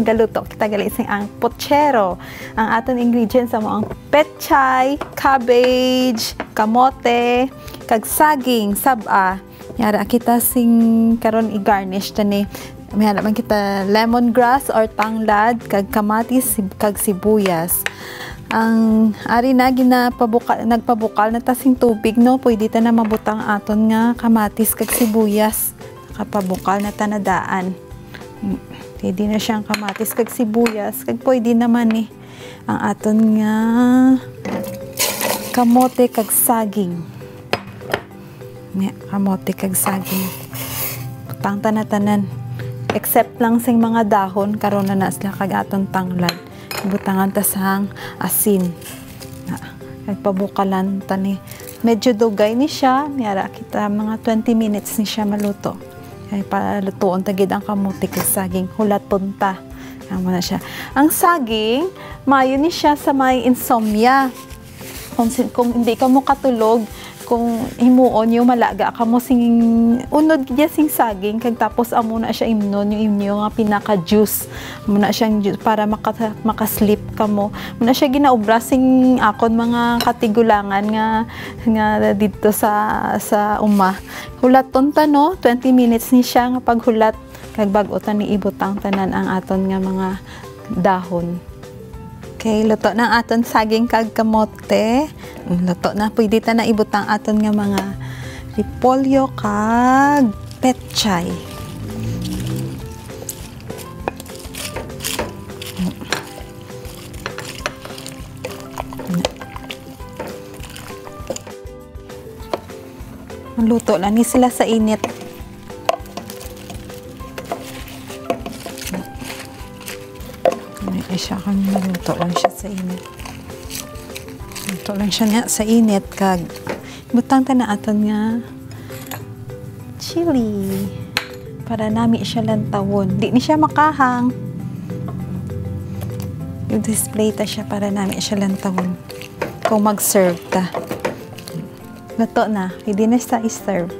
magaluto kita gali ang pochero. Ang aton ingredients amo ang pechay, cabbage, kamote, kag saging, saba. Yara kita sing karon i-garnish tani. May man kita lemongrass or tanglad, kag kamatis, kag sibuyas. Ang ari na nagpabukal na tasing tubig no, pwede ta na mabutang aton nga kamatis kag sibuyas. Nakapabukal na tanadaan. Pwede na siyang kamatis kag sibuyas, kag pwede naman ang aton nga kamote kag saging. Kamote kag saging. Butang tanan except lang sing mga dahon karon na nasla kag aton tanglad. Butangan ta sang asin. Nagpabukalan tani. Medyo dugay ni siya. Niyara kita mga 20 minutes ni siya maluto. Ay palutuon ta gid ang kamote kag saging. Hulaton ta. Amo na siya. Ang saging, mayo ni siya sa may insomnia. Kung hindi ka mo katulog, kung himuon yung malaga ka mo sing unod gid sing saging kag tapos amo na siya imnon yung inyo nga pinaka juice mo na siyang juice para makasleep ka mo na siya ginaobra sing akon mga katigulangan nga dito sa uma hulaton ta no 20 minutes ni siya nga paghulat kag bag-o ta ni ibutang tanan ang aton nga mga dahon. Okay, luto na aton saging kag kamote. Luto na, pwede ta na ibutang aton nga mga repolyo kag pechay. Luto lang ni sila sa init. Siya kami maluto lang siya sa init. Luto lang siya nga sa init kag butang ta na aton nga chili para nami siya lantawon. Di ni siya makahang. I-display ta siya para nami siya lantawon. Kung mag-serve ta. Luto na, hindi na siya i-serve.